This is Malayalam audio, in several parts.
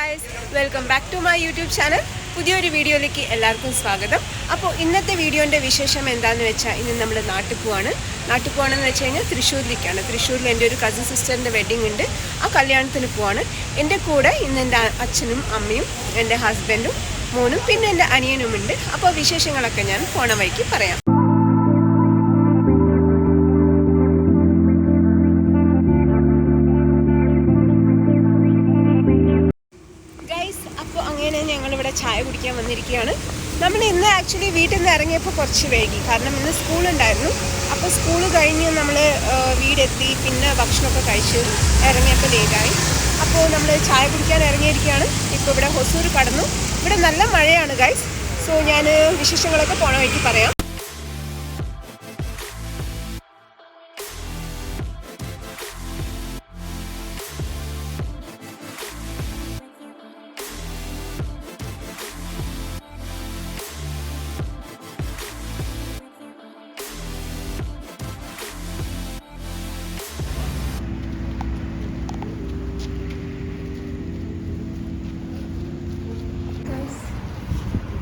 Guys, welcome back to my YouTube channel. പുതിയൊരു വീഡിയോയിലേക്ക് എല്ലാവർക്കും സ്വാഗതം. അപ്പോൾ ഇന്നത്തെ വീഡിയോൻ്റെ വിശേഷം എന്താണെന്ന് വെച്ചാൽ, ഇന്ന് നമ്മൾ നാട്ടിൽ പോവാണെന്ന് വെച്ച് കഴിഞ്ഞാൽ തൃശ്ശൂരിലേക്കാണ്. തൃശ്ശൂരിൽ എൻ്റെ ഒരു കസിൻ സിസ്റ്ററിൻ്റെ വെഡ്ഡിങ് ഉണ്ട്. ആ കല്യാണത്തിന് പോവാണ്. എൻ്റെ കൂടെ ഇന്ന് എൻ്റെ അച്ഛനും അമ്മയും എൻ്റെ ഹസ്ബൻഡും മോനും പിന്നെ എൻ്റെ അനിയനുമുണ്ട്. അപ്പോൾ വിശേഷങ്ങളൊക്കെ ഞാൻ പോണ വഴിക്ക് പറയാം. ഞങ്ങളിവിടെ ചായ കുടിക്കാൻ വന്നിരിക്കുകയാണ്. നമ്മൾ ഇന്ന് ആക്ച്വലി വീട്ടിൽ നിന്ന് ഇറങ്ങിയപ്പോൾ കുറച്ച് വൈകി, കാരണം ഇന്ന് സ്കൂളുണ്ടായിരുന്നു. അപ്പോൾ സ്കൂൾ കഴിഞ്ഞ് നമ്മൾ വീടെത്തി, പിന്നെ ഭക്ഷണമൊക്കെ കഴിച്ച് ഇറങ്ങിയപ്പോൾ ലേറ്റായി. അപ്പോൾ നമ്മൾ ചായ കുടിക്കാൻ ഇറങ്ങിയിരിക്കുകയാണ്. ഇപ്പോൾ ഇവിടെ ഹൊസൂർ കടന്നു. ഇവിടെ നല്ല മഴയാണ് ഗൈസ്. സോ ഞാൻ വിശേഷങ്ങളൊക്കെ പോണ വഴിക്ക് പറയാം.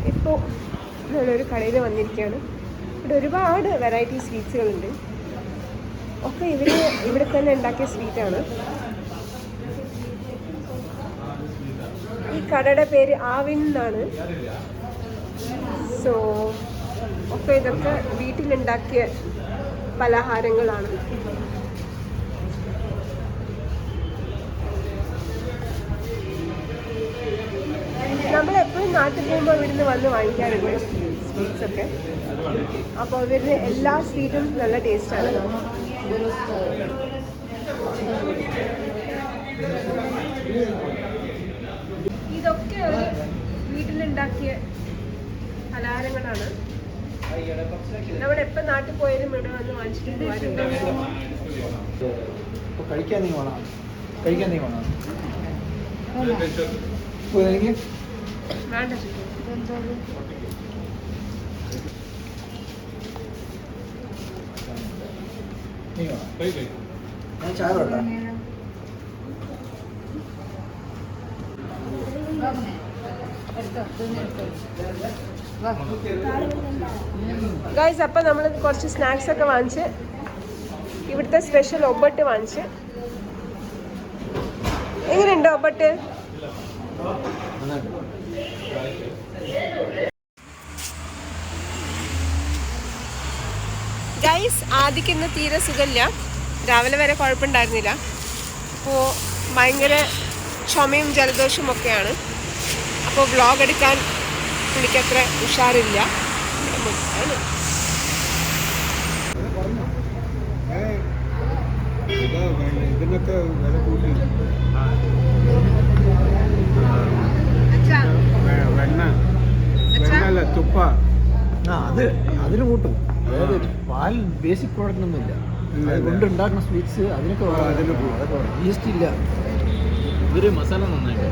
ഇപ്പോൾ നമ്മളൊരു കടയിൽ വന്നിരിക്കുകയാണ്. ഇവിടെ ഒരുപാട് വെറൈറ്റി സ്വീറ്റ്സുകളുണ്ട്. ഒക്കെ ഇവിടെ തന്നെ ഉണ്ടാക്കിയ സ്വീറ്റാണ്. ഈ കടയുടെ പേര് ആവിൻ എന്നാണ്. സോ ഒക്കെ ഇതൊക്കെ വീട്ടിലുണ്ടാക്കിയ പലഹാരങ്ങളാണ്. നമ്മളെപ്പോഴും നാട്ടിൽ പോകുമ്പോൾ ഇവിടുന്ന് വന്ന് വാങ്ങിക്കാറുണ്ട് സ്വീറ്റ്സൊക്കെ. അപ്പോൾ ഇവരുടെ എല്ലാ സ്വീറ്റും നല്ല ടേസ്റ്റാണ്. ഇതൊക്കെ ഒരു വീട്ടിലുണ്ടാക്കിയ പലഹാരങ്ങളാണ്. നമ്മളെപ്പോൾ നാട്ടിൽ പോയാലും ഇവിടെ വന്ന് വാങ്ങിച്ചിട്ട് പോകാറുണ്ട്. വേണ്ട ഗൈസ്, അപ്പം നമ്മൾ കുറച്ച് സ്നാക്സ് ഒക്കെ വാങ്ങിച്ച് ഇവിടുത്തെ സ്പെഷ്യൽ ഒബട്ട് വാങ്ങിച്ച്. എങ്ങനെയുണ്ട് ഒബട്ട്? ഗൈസ്, ആദ്യക്ക് ഇന്ന് തീരെ സുഖമില്ല. രാവിലെ വരെ കുഴപ്പമുണ്ടായിരുന്നില്ല. അപ്പോൾ ഭയങ്കര ചുമയും ജലദോഷവും ഒക്കെയാണ്. അപ്പോൾ വ്ളോഗ് എടുക്കാൻ എനിക്കത്ര ഉഷാറില്ല. ഇതിനൊക്കെ വില കൂട്ടി. വെണ്ണ തുപ്പ അതിന് കൂട്ടും. അതായത് പാൽ ബേസിക് പ്രോഡക്റ്റ് ഒന്നുമില്ല. കൊണ്ടുണ്ടാക്കുന്ന സ്വീറ്റ്സ് അതിനൊക്കെ ഈസ്റ്റ് ഇല്ല. ഇതൊരു മസാല നന്നായിട്ട്.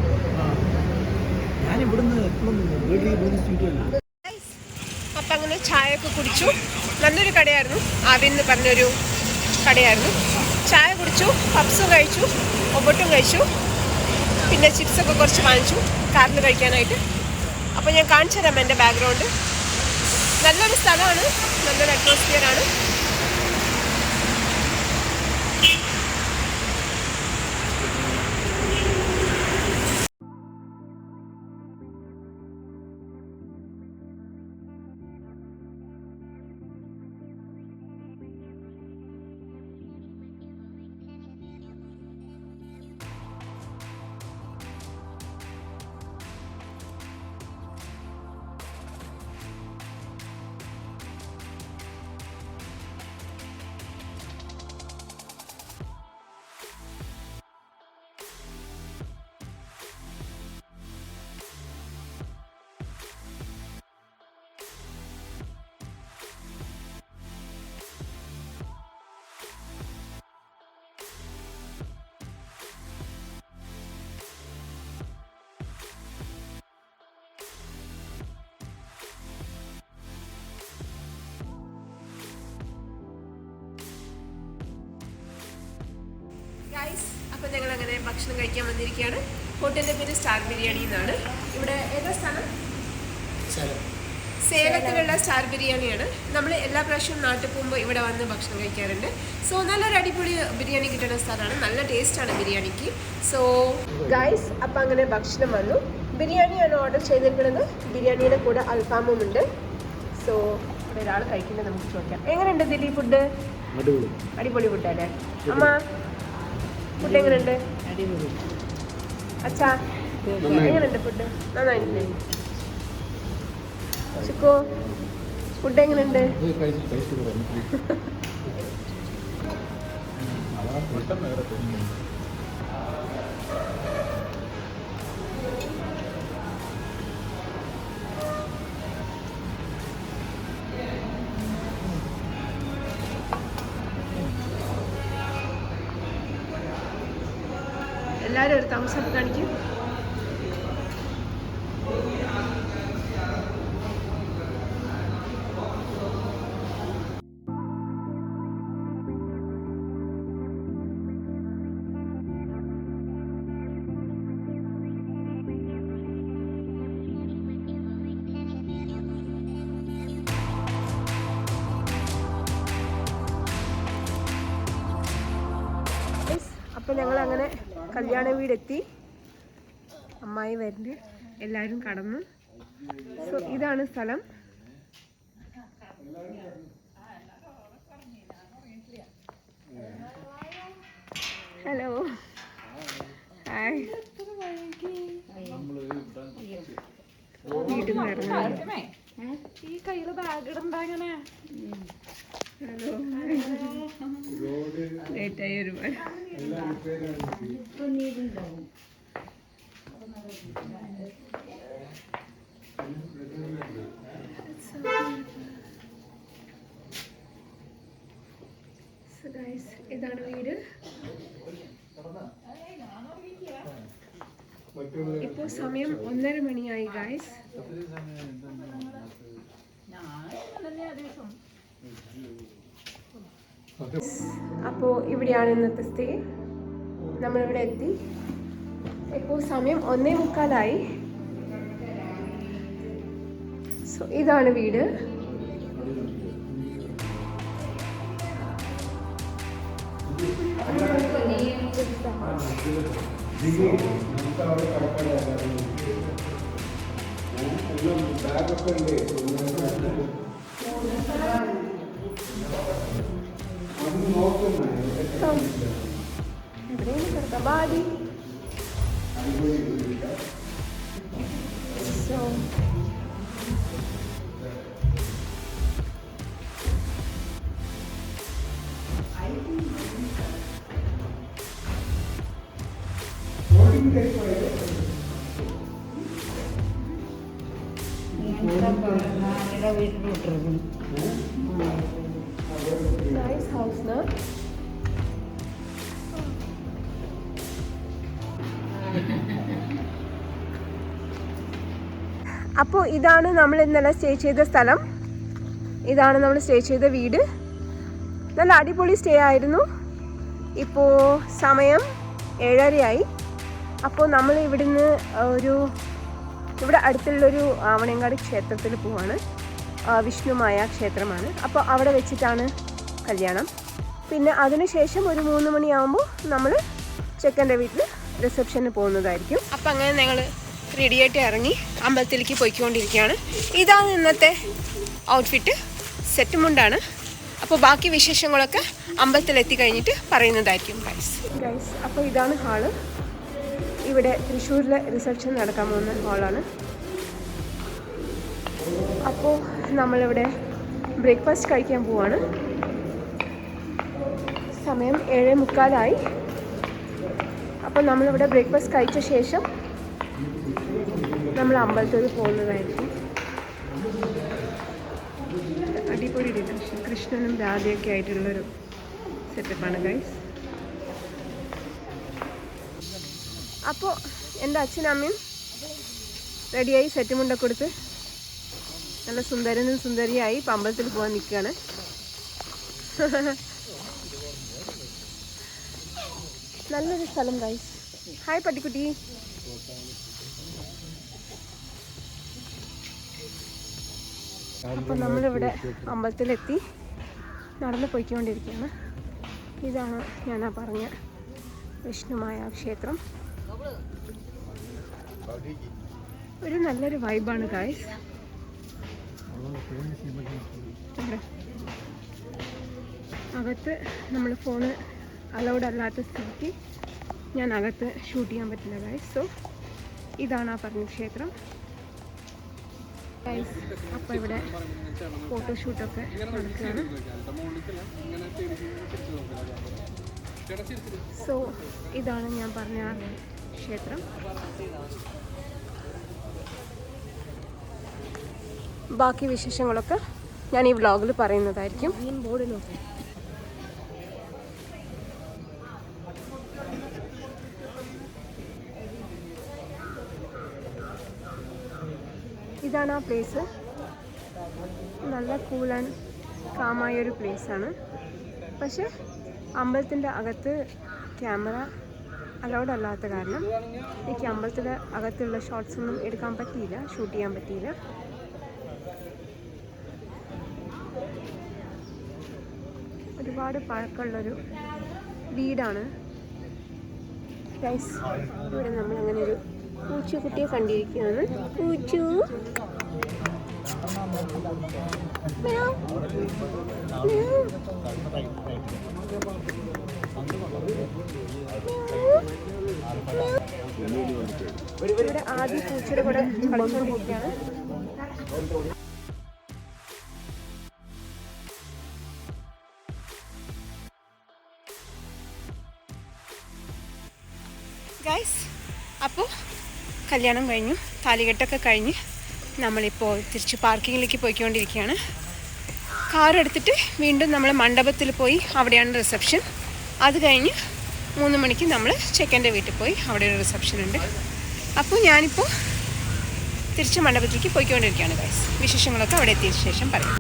ഞാൻ ഇവിടുന്ന് എപ്പോഴും ഇവിടുന്ന് സ്വീറ്റ് അല്ല. അപ്പം അങ്ങനെ ചായ ഒക്കെ കുടിച്ചു. നല്ലൊരു കടയായിരുന്നു. ആവിന്ന് പറഞ്ഞൊരു കടയായിരുന്നു. ചായ കുടിച്ചു, പപ്സും കഴിച്ചു, ഒബട്ടും കഴിച്ചു, പിന്നെ ചിപ്സൊക്കെ കുറച്ച് വാങ്ങിച്ചു കാറിൽ കഴിക്കാനായിട്ട്. അപ്പോൾ ഞാൻ കാണിച്ചു തരാം എൻ്റെ ബാക്ക്ഗ്രൗണ്ട്. നല്ലൊരു സ്ഥലമാണ്, നല്ലൊരു അറ്റ്മോസ്ഫിയറാണ്. ഗൈസ്, അപ്പോൾ ഞങ്ങൾ അങ്ങനെ ഭക്ഷണം കഴിക്കാൻ വന്നിരിക്കുകയാണ്. ഹോട്ടലിൻ്റെ പേര് സ്റ്റാർ ബിരിയാണി എന്നാണ്. ഇവിടെ ഏതാ സ്ഥലം? സേലത്തിലുള്ള സ്റ്റാർ ബിരിയാണിയാണ്. നമ്മൾ എല്ലാ പ്രാവശ്യവും നാട്ടിൽ പോകുമ്പോൾ ഇവിടെ വന്ന് ഭക്ഷണം കഴിക്കാറുണ്ട്. സോ നല്ലൊരു അടിപൊളി ബിരിയാണി കിട്ടുന്ന സ്ഥലമാണ്. നല്ല ടേസ്റ്റാണ് ബിരിയാണിക്ക്. സോ ഗൈസ്, അപ്പം അങ്ങനെ ഭക്ഷണം വന്നു. ബിരിയാണിയാണ് ഓർഡർ ചെയ്തിരിക്കുന്നത്. ബിരിയാണിയുടെ കൂടെ അൽഫാമും ഉണ്ട്. സോ ഇവിടെ ഒരാൾ കഴിക്കുന്നത് നമുക്ക് ചോദിക്കാം. എങ്ങനെയുണ്ട് ദില്ലി ഫുഡ്? അടിപൊളി ഫുഡല്ലേ അമ്മ? ഫുഡ് എങ്ങനെയുണ്ട്? അച്ഛാ എങ്ങനെയുണ്ട് ഫുഡ്? നന്നായിട്ടില്ലേ ചിക്കോ? ഫുഡ് എങ്ങനെയുണ്ട്? എല്ലാവരും ഒരു തംസ് അപ്പ് കാണിക്കും. അപ്പം ഞങ്ങൾ അങ്ങനെ കല്യാണ വീടെത്തി. അമ്മായി വരുന്നുണ്ട്. എല്ലാവരും കടന്നു. സോ ഇതാണ് സ്ഥലം. Hello, hi. വീട്ടിൽ നിന്ന് ഇറങ്ങാൻ ഈ കയ്യിൽ ബാഗ് ഇടണ്ട. അങ്ങനെ ഹലോ, ലേറ്റായി ഒരുപാട്. ഇതാണ് വീട്. ഇപ്പോ സമയം 1:30 മണിയായി ഗായ്സ്. അപ്പോൾ ഇവിടെയാണ് ഇന്നത്തെ സ്റ്റേ. നമ്മളിവിടെ എത്തി. ഇപ്പോൾ സമയം 1:45. സോ ഇതാണ് വീട്. എവിടെയാണ് കിടക്കാം? ബാഡി. So nice house na. അപ്പോൾ ഇതാണ് നമ്മൾ ഇന്നലെ സ്റ്റേ ചെയ്ത സ്ഥലം. ഇതാണ് നമ്മൾ സ്റ്റേ ചെയ്ത വീട്. നല്ല അടിപൊളി സ്റ്റേ ആയിരുന്നു. ഇപ്പോൾ സമയം 7:30 അപ്പോൾ നമ്മൾ ഇവിടുന്ന് ഇവിടെ അടുത്തുള്ളൊരു ആവണയങ്കാട് ക്ഷേത്രത്തിൽ പോവാണ്. വിഷ്ണുമായ ക്ഷേത്രമാണ്. അപ്പോൾ അവിടെ വെച്ചിട്ടാണ് കല്യാണം. പിന്നെ അതിനുശേഷം ഒരു 3 മണിയാകുമ്പോൾ നമ്മൾ ചെക്കൻ്റെ വീട്ടിൽ റിസപ്ഷന് പോകുന്നതായിരിക്കും. അപ്പം അങ്ങനെ ഞങ്ങൾ റെഡിയായിട്ട് ഇറങ്ങി അമ്പലത്തിലേക്ക് പോയിക്കൊണ്ടിരിക്കുകയാണ്. ഇതാണ് ഇന്നത്തെ ഔട്ട്ഫിറ്റ്. സെറ്റ് മുണ്ടാണ്. അപ്പോൾ ബാക്കി വിശേഷങ്ങളൊക്കെ അമ്പലത്തിലെത്തി കഴിഞ്ഞിട്ട് പറയുന്നതായിരിക്കും ഗൈസ്. അപ്പോൾ ഇതാണ് ഹാള്. ഇവിടെ തൃശ്ശൂരിലെ റിസപ്ഷൻ നടക്കാൻ പോകുന്ന ഹാളാണ്. അപ്പോൾ നമ്മളിവിടെ ബ്രേക്ക്ഫാസ്റ്റ് കഴിക്കാൻ പോവാണ്. സമയം 7:45. അപ്പോൾ നമ്മളിവിടെ ബ്രേക്ക്ഫാസ്റ്റ് കഴിച്ച ശേഷം നമ്മൾ അമ്പലത്തിൽ പോകുന്നതായിരിക്കും. അടിപൊളി ഡിസൈൻ, കൃഷ്ണനും രാധയൊക്കെ ആയിട്ടുള്ളൊരു സെറ്റപ്പാണ് ഗൈസ്. അപ്പോൾ എൻ്റെ അച്ഛനും അമ്മയും റെഡിയായി സെറ്റ് മുണ്ടൊക്കെ കൊടുത്ത് നല്ല സുന്ദരനും സുന്ദരിയായി ഇപ്പം അമ്പലത്തിൽ പോകാൻ നിൽക്കുകയാണ്. നല്ലൊരു സ്ഥലം ഗൈസ്. ഹായ് പട്ടിക്കുട്ടി. അപ്പോൾ നമ്മളിവിടെ അമ്പലത്തിലെത്തി നടന്നു പോയിക്കൊണ്ടിരിക്കുകയാണ്. ഇതാണ് ഞാൻ പറഞ്ഞ വിഷ്ണുമായ ക്ഷേത്രം. ഒരു നല്ലൊരു വൈബാണ് ഗായ്സ്. അകത്ത് നമ്മൾ ഫോണ് അലൗഡ് അല്ലാത്ത സ്ഥിതിക്ക് ഞാൻ അകത്ത് ഷൂട്ട് ചെയ്യാൻ പറ്റില്ല ഗായ്സ്. സോ ഇതാണ് ആ പറഞ്ഞ ക്ഷേത്രം ഗായ്സ്. അപ്പോൾ ഇവിടെ ഫോട്ടോഷൂട്ടൊക്കെ നടക്കുകയാണ്. സോ ഇതാണ് ഞാൻ പറഞ്ഞ ക്ഷേത്രം. ബാക്കി വിശേഷങ്ങളൊക്കെ ഞാൻ ഈ വ്ളോഗിൽ പറയുന്നതായിരിക്കും. ഇതാണ് ആ പ്ലേസ്. നല്ല കൂൾ ആൻഡ് കാമായൊരു പ്ലേസാണ്. പക്ഷെ അമ്പലത്തിൻ്റെ അകത്ത് ക്യാമറ അലൗഡ് അല്ലാത്ത കാരണം എനിക്ക് അമ്പലത്തിൻ്റെ അകത്തുള്ള ഷോട്ട്സ് ഒന്നും എടുക്കാൻ പറ്റിയില്ല, ഷൂട്ട് ചെയ്യാൻ പറ്റിയില്ല. ഒരുപാട് പഴക്കമുള്ളൊരു വീടാണ് ഗൈസ്. ഇവിടെ നമ്മളങ്ങനെ ഒരു പൂച്ചക്കുട്ടിയെ കണ്ടിരിക്കുകയാണ്. പൂച്ചു ഇവിടെ ആദ്യം പൂച്ചയുടെ കൂടെ കളിച്ചുകൊണ്ടിരിക്കുകയാണ്. ഗൈസ്, അപ്പോൾ കല്യാണം കഴിഞ്ഞു, താലികെട്ടൊക്കെ കഴിഞ്ഞ് നമ്മളിപ്പോൾ തിരിച്ച് പാർക്കിങ്ങിലേക്ക് പോയിക്കൊണ്ടിരിക്കുകയാണ്. കാർ എടുത്തിട്ട് വീണ്ടും നമ്മൾ മണ്ഡപത്തിൽ പോയി, അവിടെയാണ് റിസപ്ഷൻ. അത് കഴിഞ്ഞ് 3 മണിക്ക് നമ്മൾ ചെക്കൻ്റെ വീട്ടിൽ പോയി, അവിടെ ഒരു റിസപ്ഷൻ ഉണ്ട്. അപ്പോൾ ഞാനിപ്പോൾ തിരിച്ച് മണ്ഡപത്തിലേക്ക് പോയിക്കൊണ്ടിരിക്കുകയാണ് ഗൈസ്. വിശേഷങ്ങളൊക്കെ അവിടെ എത്തിയ ശേഷം പറയാം.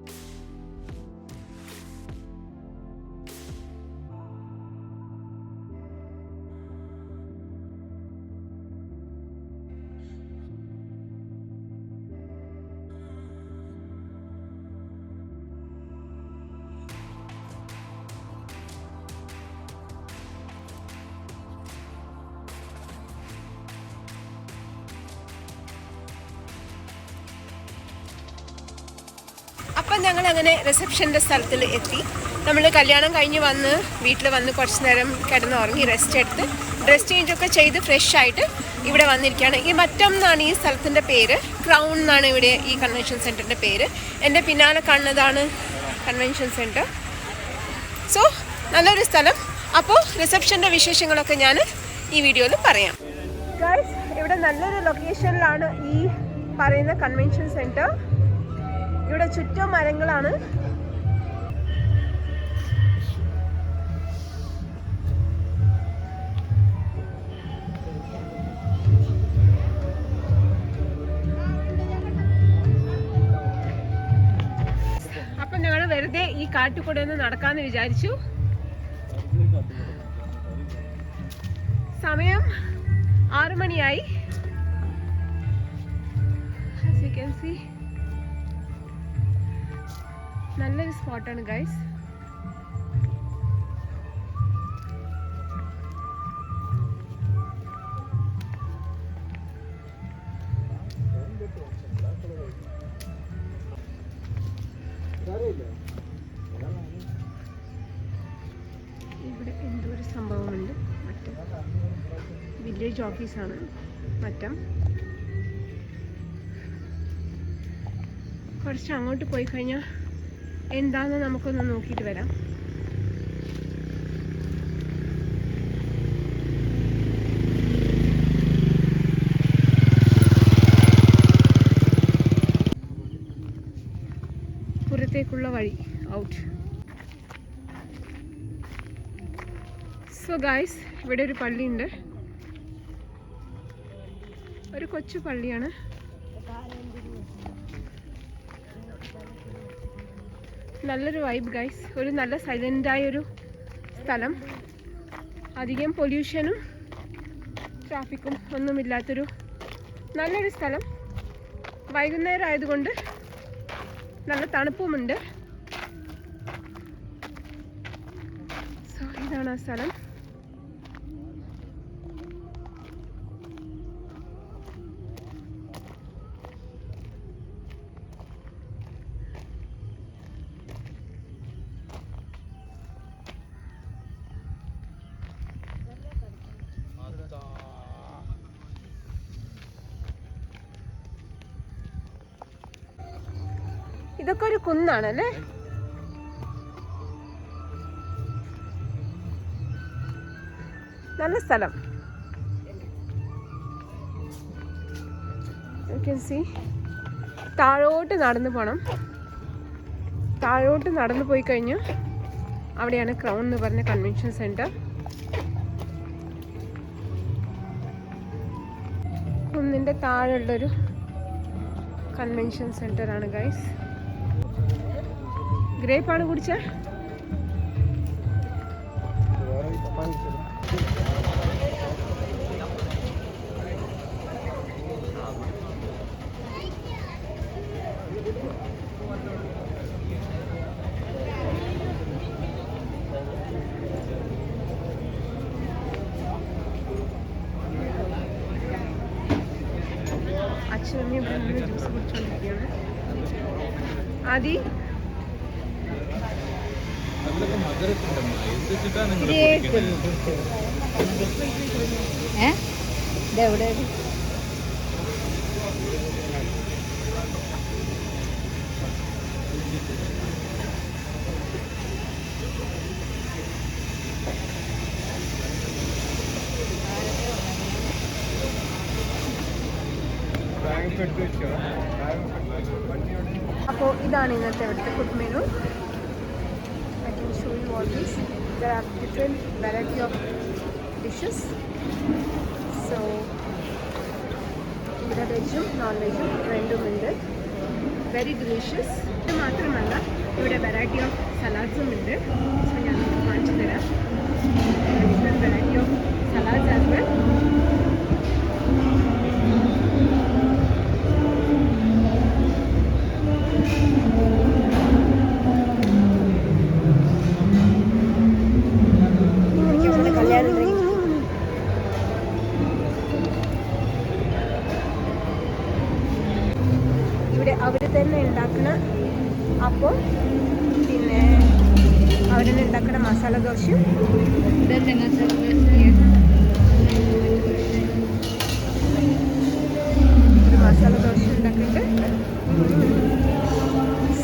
അപ്പം ഞങ്ങൾ അങ്ങനെ റിസപ്ഷൻ്റെ സ്ഥലത്തിൽ എത്തി. നമ്മൾ കല്യാണം കഴിഞ്ഞ് വന്ന് വീട്ടിൽ വന്ന് കുറച്ച് നേരം കിടന്നുറങ്ങി റെസ്റ്റ് എടുത്ത് ഡ്രസ് ചേഞ്ചൊക്കെ ചെയ്ത് ഫ്രഷ് ആയിട്ട് ഇവിടെ വന്നിരിക്കുകയാണ്. ഈ മറ്റം എന്നാണ് ഈ സ്ഥലത്തിൻ്റെ പേര്. ക്രൗൺ എന്നാണ് ഇവിടെ ഈ കൺവെൻഷൻ സെൻറ്ററിൻ്റെ പേര്. എൻ്റെ പിന്നാലെ കാണുന്നതാണ് കൺവെൻഷൻ സെൻറ്റർ. സോ നല്ലൊരു സ്ഥലം. അപ്പോൾ റിസപ്ഷൻ്റെ വിശേഷങ്ങളൊക്കെ ഞാൻ ഈ വീഡിയോയിൽ പറയാം ഗൈസ്. ഇവിടെ നല്ലൊരു ലൊക്കേഷനിലാണ് ഈ പറയുന്ന കൺവെൻഷൻ സെൻറ്റർ. ഇവിടെ ചുറ്റും മരങ്ങളാണ്. അപ്പം ഞങ്ങൾ വെറുതെ ഈ കാട്ടുകൂടെ ഒന്ന് നടക്കാന്ന് വിചാരിച്ചു. സമയം 6 മണിയായി. As you can see, നല്ലൊരു സ്പോട്ടാണ് ഗൈസ്. ഇവിടെ എന്തോ ഒരു സംഭവമുണ്ട്. മറ്റം വില്ലേജ് ഓഫീസാണ് മറ്റം. കുറച്ച് അങ്ങോട്ട് പോയി കഴിഞ്ഞാൽ എന്താണെന്ന് നമുക്കൊന്ന് നോക്കിയിട്ട് വരാം. പുറത്തേക്കുള്ള വഴി ഔട്ട്. സോ ഗായ്സ്, ഇവിടെ ഒരു പള്ളിയുണ്ട്. ഒരു കൊച്ചു പള്ളിയാണ്. നല്ലൊരു വൈബ് ഗൈസ്. ഒരു നല്ല സൈലൻ്റായൊരു സ്ഥലം. അധികം പൊല്യൂഷനും ട്രാഫിക്കും ഒന്നുമില്ലാത്തൊരു നല്ലൊരു സ്ഥലം. വൈകുന്നേരം ആയതുകൊണ്ട് നല്ല തണുപ്പുമുണ്ട്. സോ ഇതാണ് ആ സ്ഥലം. ഇതൊക്കെ ഒരു കുന്നാണല്ലേ? നല്ല സ്ഥലം. You can see. താഴോട്ട് നടന്നു പോകണം. താഴോട്ട് നടന്നു പോയി കഴിഞ്ഞു അവിടെയാണ് ക്രൗൺ എന്ന് പറഞ്ഞ കൺവെൻഷൻ സെൻറ്റർ. കുന്നിൻ്റെ താഴെയുള്ളൊരു കൺവെൻഷൻ സെൻറ്റർ ആണ് ഗൈസ്. ഗ്രേപ്പാണ് കുടിച്ചേ? അച്ഛനമ്മ ഇവിടെ നിന്ന് ജ്യൂസ് കുടിച്ചുകൊണ്ടിരിക്കുകയാണ്. ആദി ഇതെവിടെ? അപ്പോൾ ഇതാണ് ഇന്നത്തെ ഇവിടുത്തെ food menu. I can show you all this. There are different variety of dishes. So ഇവിടെ വെജും നോൺ വെജും രണ്ടും ഉണ്ട്. Very delicious. ഇത് മാത്രമല്ല ഇവിടെ വെറൈറ്റി ഓഫ് സലാഡ്സും ഉണ്ട്. സോ ഞാൻ കാണിച്ചു തരാം. Different variety of salads as well. ഇവിടെ അവർ തന്നെ ഉണ്ടാക്കുന്ന അപ്പോൾ പിന്നെ അവർ തന്നെ ഉണ്ടാക്കുന്ന മസാല ദോശയും ഒരു മസാല ദോശ ഉണ്ടാക്കിയിട്ട്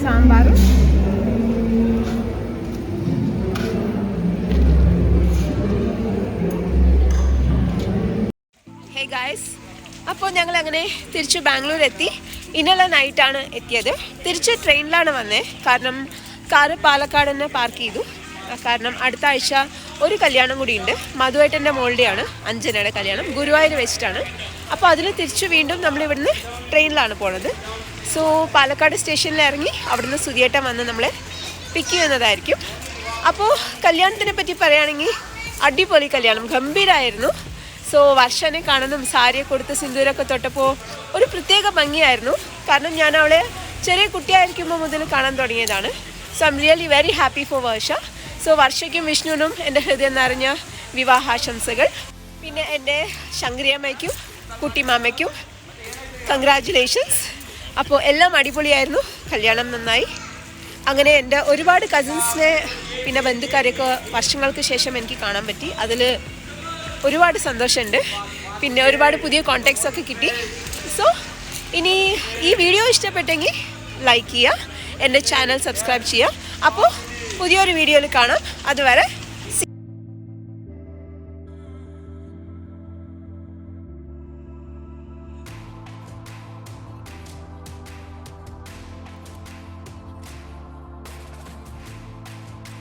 സാമ്പാറും ഹേ ഗായ്സ്, അപ്പോൾ ഞങ്ങൾ അങ്ങനെ തിരിച്ച് ബാംഗ്ലൂർ എത്തി. ഇന്നലെ നൈറ്റാണ് എത്തിയത്. തിരിച്ച് ട്രെയിനിലാണ് വന്നത്. കാരണം കാറ് പാലക്കാട് തന്നെ പാർക്ക് ചെയ്തു. കാരണം അടുത്ത ആഴ്ച ഒരു കല്യാണം കൂടിയുണ്ട്. മധുവേട്ടൻ്റെ മോളുടെയാണ്, അഞ്ജനയുടെ കല്യാണം. ഗുരുവായൂർ വെച്ചിട്ടാണ്. അപ്പോൾ അതിന് തിരിച്ച് വീണ്ടും നമ്മളിവിടുന്ന് ട്രെയിനിലാണ് പോണത്. സോ പാലക്കാട് സ്റ്റേഷനിൽ ഇറങ്ങി അവിടുന്ന് സുധിയേട്ടൻ വന്ന് നമ്മളെ പിക്ക് ചെയ്യുന്നതായിരിക്കും. അപ്പോൾ കല്യാണത്തിനെ പറ്റി പറയുകയാണെങ്കിൽ അടിപൊളി കല്യാണം, ഗംഭീരമായിരുന്നു. സോ വർഷനെ കാണുന്നതും സാരിയെ കൊടുത്ത് സിന്ദൂരൊക്കെ തൊട്ടപ്പോൾ ഒരു പ്രത്യേക ഭംഗിയായിരുന്നു. കാരണം ഞാൻ അവളെ ചെറിയ കുട്ടിയായിരിക്കുമ്പോൾ മുതൽ കാണാൻ തുടങ്ങിയതാണ്. So I am really very happy for Varsha. So വർഷയ്ക്കും വിഷ്ണുവിനും എൻ്റെ ഹൃദയം നിറഞ്ഞ വിവാഹാശംസകൾ. പിന്നെ എൻ്റെ ശങ്കരിയമ്മയ്ക്കും കുട്ടിമാമയ്ക്കും കൺഗ്രാജുലേഷൻസ്. അപ്പോൾ എല്ലാം അടിപൊളിയായിരുന്നു. കല്യാണം നന്നായി. അങ്ങനെ എൻ്റെ ഒരുപാട് കസിൻസിനെ പിന്നെ ബന്ധുക്കാരെയൊക്കെ വർഷങ്ങൾക്ക് ശേഷം എനിക്ക് കാണാൻ പറ്റി. അതിൽ ഒരുപാട് സന്തോഷമുണ്ട്. പിന്നെ ഒരുപാട് പുതിയ കോണ്ടാക്ട്സ് ഒക്കെ കിട്ടി. സോ ഇനി ഈ വീഡിയോ ഇഷ്ടപ്പെട്ടെങ്കിൽ ലൈക്ക് ചെയ്യുക, എൻ്റെ ചാനൽ സബ്സ്ക്രൈബ് ചെയ്യുക. അപ്പോൾ പുതിയൊരു വീഡിയോയിൽ കാണാം. അതുവരെ